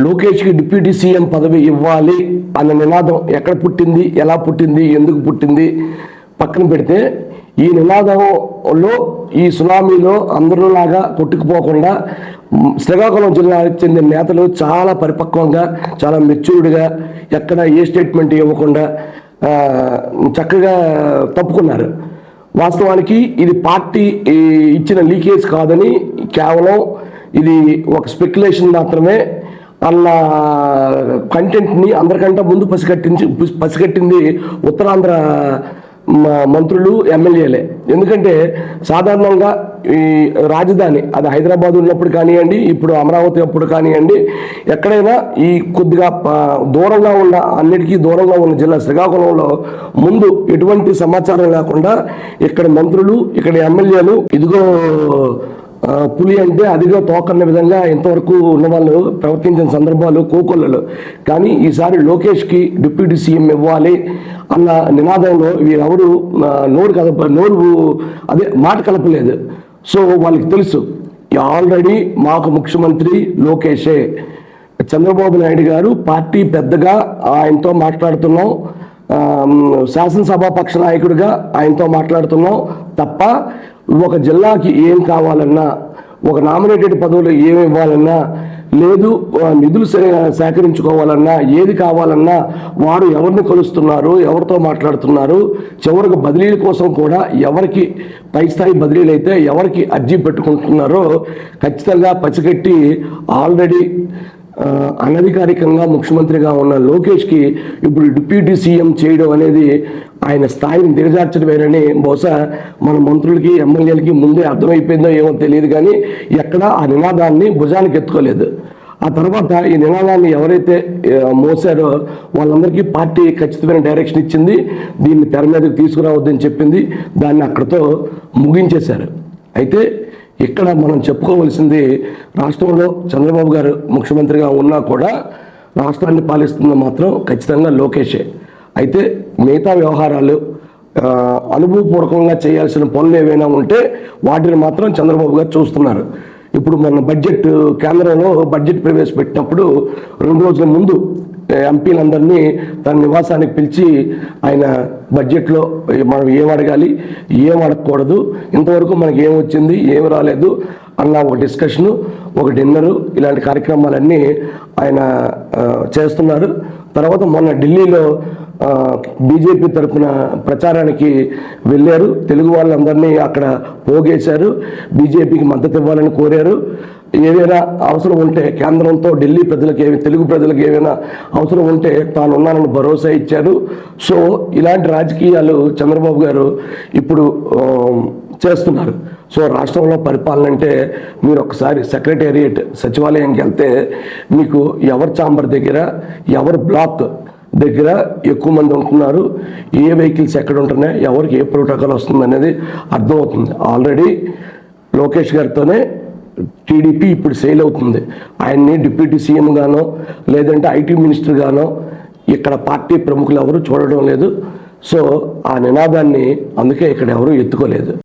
లోకేష్కి deputy CM పదవి ఇవ్వాలి అన్న నినాదం ఎక్కడ పుట్టింది, ఎలా పుట్టింది, ఎందుకు పుట్టింది పక్కన పెడితే, ఈ నినాదంలో ఈ సునామీలో అందరిలాగా కొట్టుకుపోకుండా శ్రీకాకుళం జిల్లాకు చెందిన నేతలు చాలా పరిపక్వంగా, చాలా మెచ్యూర్డ్గా, ఎక్కడ ఏ స్టేట్మెంట్ ఇవ్వకుండా చక్కగా తప్పుకున్నారు. వాస్తవానికి ఇది పార్టీ ఇచ్చిన లీకేజ్ కాదని, కేవలం ఇది ఒక స్పెక్యులేషన్ మాత్రమే అన్న కంటెంట్ని అందరికంటే ముందు పసిగట్టింది ఉత్తరాంధ్ర మంత్రులు, ఎమ్మెల్యేలే. ఎందుకంటే సాధారణంగా ఈ రాజధాని అది హైదరాబాద్ ఉన్నప్పుడు కానివ్వండి, ఇప్పుడు అమరావతి అప్పుడు కానివ్వండి, ఎక్కడైనా ఈ కొద్దిగా దూరంగా ఉన్న, అన్నిటికీ దూరంగా ఉన్న జిల్లా శ్రీకాకుళంలో ముందు ఎటువంటి సమాచారం లేకుండా ఇక్కడ మంత్రులు, ఇక్కడ ఎమ్మెల్యేలు ఇదిగో పులి అంటే అదిగో తోకన్న విధంగా ఇంతవరకు ఉన్న వాళ్ళు ప్రవర్తించిన సందర్భాలు కోకొల్లలు. కానీ ఈసారి లోకేష్కి డిప్యూటీ సీఎం ఇవ్వాలి అన్న నినాదంలో వీరెవరు మాట కలపలేదు. సో వాళ్ళకి తెలుసు ఆల్రెడీ మాకు ముఖ్యమంత్రి లోకేషే. చంద్రబాబు నాయుడు గారు పార్టీ పెద్దగా ఆయనతో మాట్లాడుతున్నాం, శాసనసభాపక్ష నాయకుడిగా ఆయనతో మాట్లాడుతున్నాం తప్ప, ఒక జిల్లాకి ఏం కావాలన్నా, ఒక నామినేటెడ్ పదవులు ఏమి ఇవ్వాలన్నా, లేదు నిధులు సేకరించుకోవాలన్నా, ఏది కావాలన్నా వారు ఎవరిని కలుస్తున్నారు, ఎవరితో మాట్లాడుతున్నారు, చివరికి బదిలీల కోసం కూడా ఎవరికి పై స్థాయి బదిలీలు అయితే ఎవరికి అర్జీ పెట్టుకుంటున్నారో ఖచ్చితంగా పసిగట్టి ఆల్రెడీ అనధికారికంగా ముఖ్యమంత్రిగా ఉన్న లోకేష్కి ఇప్పుడు డిప్యూటీ సీఎం చేయడం అనేది ఆయన స్థాయిని దిగజార్చడమేనని బహుశా మన మంత్రులకి, ఎమ్మెల్యేలకి ముందే అర్థమైపోయిందో ఏమో తెలియదు. కానీ ఎక్కడ ఆ నినాదాన్ని భుజానికి ఎత్తుకోలేదు. ఆ తర్వాత ఈ నినాదాన్ని ఎవరైతే మోసారో వాళ్ళందరికీ పార్టీ ఖచ్చితమైన డైరెక్షన్ ఇచ్చింది, దీన్ని తెర మీదకి తీసుకురావద్దని చెప్పింది, దాన్ని అక్కడితో ముగించేశారు. అయితే ఇక్కడ మనం చెప్పుకోవలసింది, రాష్ట్రంలో చంద్రబాబు గారు ముఖ్యమంత్రిగా ఉన్నా కూడా రాష్ట్రాన్ని పాలిస్తున్న మాత్రం ఖచ్చితంగా లోకేషే. అయితే మిగతా వ్యవహారాలు, అనుభవపూర్వకంగా చేయాల్సిన పనులు ఏవైనా ఉంటే వాటిని మాత్రం చంద్రబాబు గారు చూస్తున్నారు. ఇప్పుడు మన కేంద్రంలో బడ్జెట్ ప్రవేశపెట్టినప్పుడు 2 రోజుల ముందు ఎంపీలందరినీ తన నివాసానికి పిలిచి ఆయన బడ్జెట్లో మనం ఏం అడగాలి, ఏం అడగకూడదు, ఇంతవరకు మనకి ఏం వచ్చింది, ఏం రాలేదు అన్న ఒక డిస్కషను, ఒక డిన్నరు, ఇలాంటి కార్యక్రమాలన్నీ ఆయన చేస్తున్నారు. తర్వాత మొన్న ఢిల్లీలో బీజేపీ తరఫున ప్రచారానికి వెళ్ళారు. తెలుగు వాళ్ళందరినీ అక్కడ పోగేశారు, బీజేపీకి మద్దతు ఇవ్వాలని కోరారు. ఏదైనా అవసరం ఉంటే కేంద్రంతో ఢిల్లీ ప్రజలకు తెలుగు ప్రజలకు ఏమైనా అవసరం ఉంటే తాను ఉన్నానని భరోసా ఇచ్చారు. సో ఇలాంటి రాజకీయాలు చంద్రబాబు గారు ఇప్పుడు చేస్తున్నారు. సో రాష్ట్రంలో పరిపాలన అంటే మీరు ఒకసారి సెక్రటేరియట్ సచివాలయంకి వెళ్తే మీకు ఎవరి ఛాంబర్ దగ్గర, ఎవరి బ్లాక్ దగ్గర ఎక్కువ మంది ఉంటున్నారు, ఏ వెహికల్స్ ఎక్కడ ఉంటున్నాయి, ఎవరికి ఏ ప్రోటోకాల్ వస్తుంది అనేది అర్థమవుతుంది. ఆల్రెడీ లోకేష్ గారితోనే టీడీపీ ఇప్పుడు సేల్ అవుతుంది. ఆయన్ని డిప్యూటీ సీఎం గానో లేదంటే ఐటీ మినిస్టర్ గానో ఇక్కడ పార్టీ ప్రముఖులు ఎవరు చూడడం లేదు. సో ఆ నినాదాన్ని అందుకే ఇక్కడ ఎవరు ఎత్తుకోలేదు.